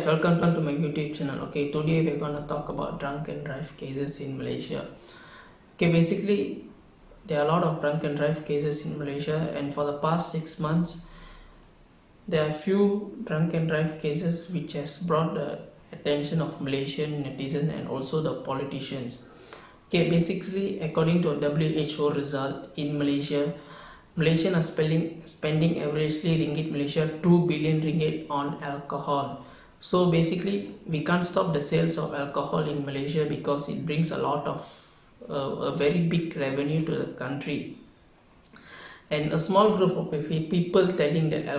guys, welcome to my YouTube channel. Okay, today we're gonna talk about drunk and drive cases in Malaysia. Okay, basically there are a lot of drunk and drive cases in Malaysia, and for the past 6 months there are few drunk and drive cases which has brought the attention of Malaysian netizens and also the politicians. Okay, basically according to a WHO result in Malaysia, Malaysians are spending averagely Malaysia 2 billion ringgit on alcohol. So basically we can't stop the sales of alcohol in Malaysia because it brings a lot of a very big revenue to the country. And a small group of people telling that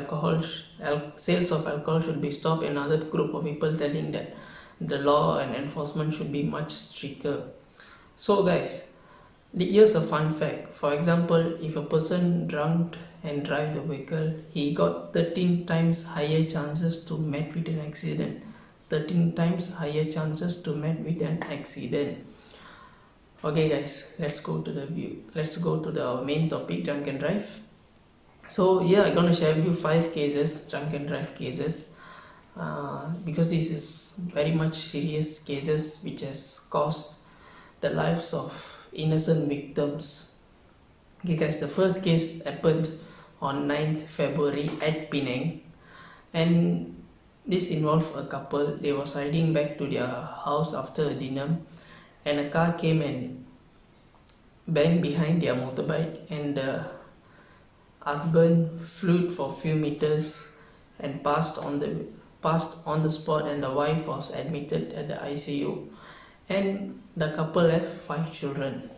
sales of alcohol should be stopped, and another group of people telling that the law and enforcement should be much stricter. So guys, here's a fun fact. For example, if a person drunk and drive the vehicle, he got 13 times higher chances to meet with an accident. 13 times higher chances to meet with an accident. Okay guys, let's go to the main topic, drunk and drive. So here I'm gonna share with you 5 cases, drunk and drive cases, because this is very much serious cases which has cost the lives of innocent victims. Okay guys, the first case happened on 9th February at Penang, and this involved a couple. They was riding back to their house after a dinner, and a car came and banged behind their motorbike, and the husband flew for a few meters and passed on the spot, and the wife was admitted at the ICU, and the couple have 5 children.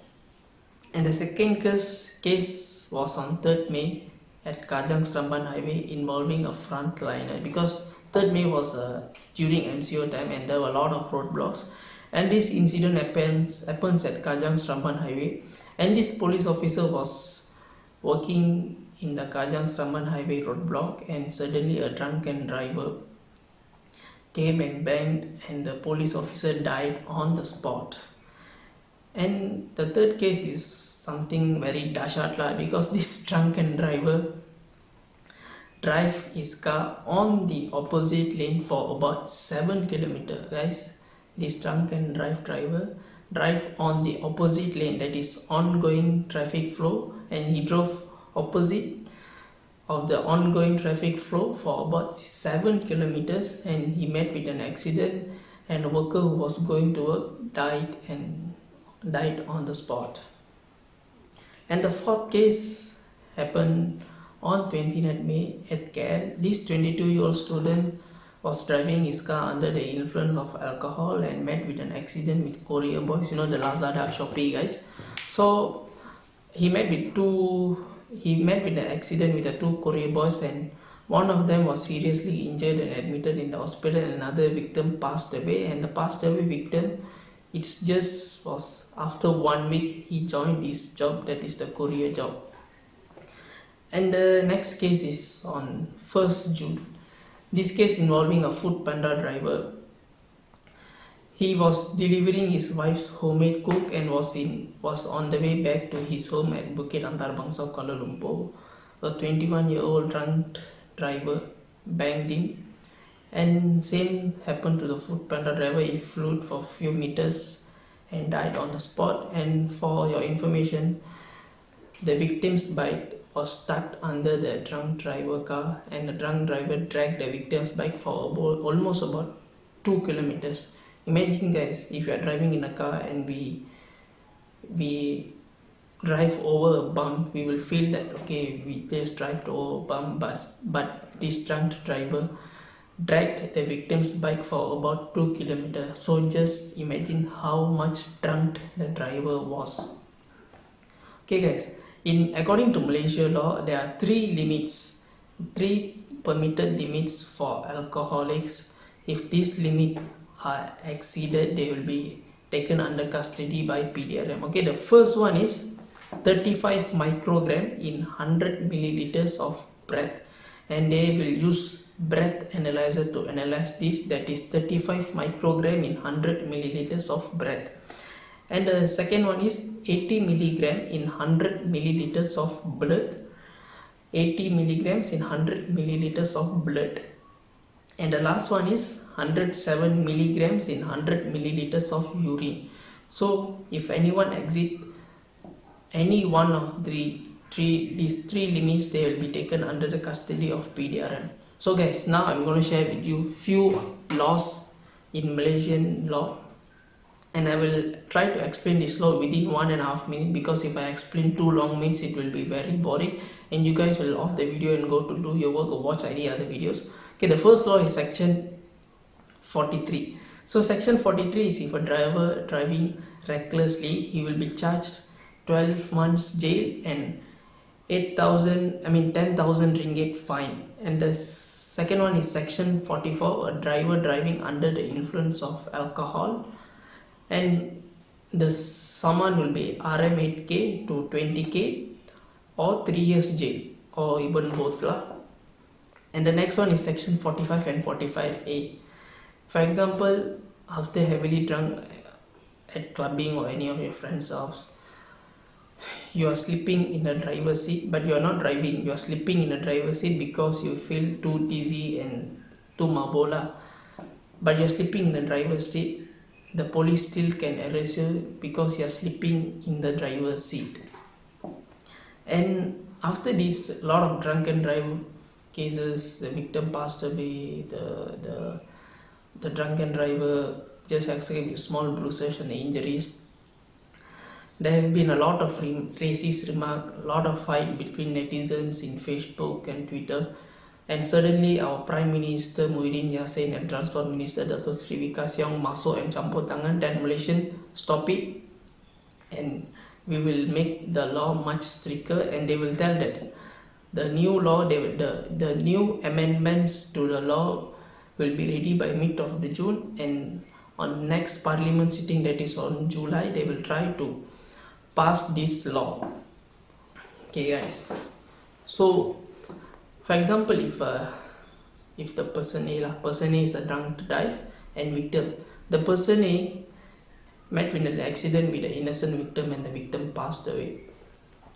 And the second case was on 3rd May at Kajang Seramban Highway, involving a frontliner, because 3rd May was during MCO time and there were a lot of roadblocks, and this incident happens at Kajang Seramban Highway, and this police officer was working in the Kajang Seramban Highway roadblock, and suddenly a drunken driver came and banged, and the police officer died on the spot. And the third case is something very dashat lah, because this drunken driver drive his car on the opposite lane for about 7 kilometers. Guys, this drunken driver drive on the opposite lane, that is ongoing traffic flow, and he drove opposite of the ongoing traffic flow for about 7 kilometers, and he met with an accident, and a worker who was going to work died on the spot. And the fourth case happened on 29th May at KL. This 22-year-old student was driving his car under the influence of alcohol and met with an accident with courier boys, you know, the Lazada Shopee guys. So he met with an accident with the 2 courier boys, and one of them was seriously injured and admitted in the hospital, and another victim passed away. And the passed away victim, it's just was after 1 week he joined his job, that is the courier job. And the next case is on 1st June. This case involving a food panda driver. He was delivering his wife's homemade cook and was on the way back to his home at Bukit Antarbangsa, Kuala Lumpur. A 21-year-old drunk driver banged him, and same happened to the food panda driver. He flew for a few meters and died on the spot. And for your information, the victim's bike was stuck under the drunk driver car, and the drunk driver dragged the victim's bike for almost about 2 kilometers. Imagine guys, if you are driving in a car and we drive over a bump, we will feel that okay, we just drive over a bump, but this drunk driver dragged the victim's bike for about 2 kilometers. So just imagine how much drunk the driver was. Okay guys, according to Malaysia law, there are 3 permitted limits for alcoholics. If this limit are exceeded, they will be taken under custody by PDRM. Okay, the first one is 35 microgram in 100 milliliters of breath, and they will use breath analyzer to analyze this, that is 35 microgram in 100 milliliters of breath. And the second one is 80 milligram in 100 milliliters of blood. 80 milligrams in 100 milliliters of blood. And the last one is 107 milligrams in 100 milliliters of urine. So if anyone exceed any one of these three limits, they will be taken under the custody of PDRM. So guys, now I'm going to share with you few laws in Malaysian law, and I will try to explain this law within 1.5 minutes, because if I explain too long means it will be very boring and you guys will off the video and go to do your work or watch any other videos. Okay, the first law is section 43. So section 43 is if a driver driving recklessly, he will be charged 12 months jail and 10,000 ringgit fine. And the second one is section 44, a driver driving under the influence of alcohol, and the summon will be RM 8k to 20k or 3 years jail or even both lah. And the next one is section 45 and 45A. For example, after heavily drunk at clubbing or any of your friends' house, you are sleeping in the driver's seat, but you are not driving, you are sleeping in the driver's seat because you feel too dizzy and too mabola, but you are sleeping in the driver's seat. The police still can arrest you because you are sleeping in the driver's seat. And after this, a lot of drunken drive cases, the victim passed away, the drunken driver just escaped with small bruises and injuries. There have been a lot of racist remarks, a lot of fight between netizens in Facebook and Twitter, and suddenly our Prime Minister Muhyiddin Yassin and Transport Minister Dato Sri Vikas Siong masuk and campur tangan, dan Malaysian stop it, and we will make the law much stricter, and they will tell that the new law, the new amendments to the law will be ready by mid of the June, and on next parliament sitting, that is on July, they will try to pass this law. Okay guys, so for example, if the person A is a drunk drive and victim, the person A met with an accident with the innocent victim and the victim passed away.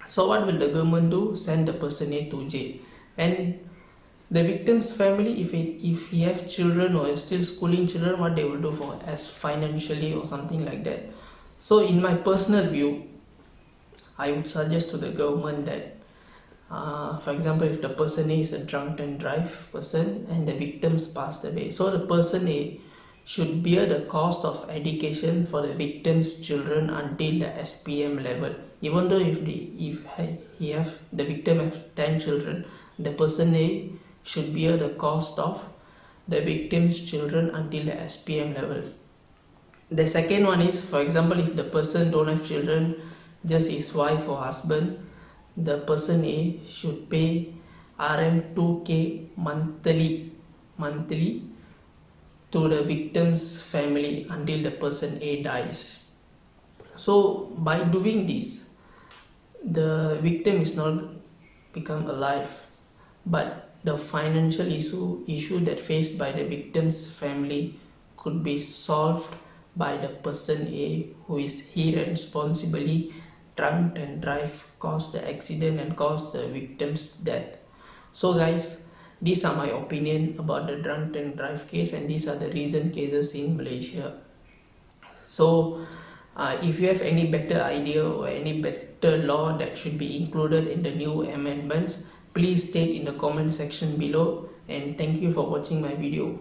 So what will the government do? Send the person A to jail. And the victim's family, if he have children or still schooling children, what they will do for as financially or something like that. So in my personal view, I would suggest to the government that for example, if the person A is a drunk and drive person and the victims passed away, so the person A should bear the cost of education for the victim's children until the SPM level. Even though if the victim have 10 children, the person A should bear the cost of the victim's children until the SPM level. The second one is, for example, if the person don't have children, just his wife or husband, the person A should pay RM 2k monthly to the victim's family until the person A dies. So by doing this, the victim is not become alive, but the financial issue that faced by the victim's family could be solved by the person A, who is irresponsibly drunk and drive, caused the accident and caused the victim's death. So guys, these are my opinion about the drunk and drive case, and these are the recent cases in Malaysia. So if you have any better idea or any better law that should be included in the new amendments, please state in the comment section below, and thank you for watching my video.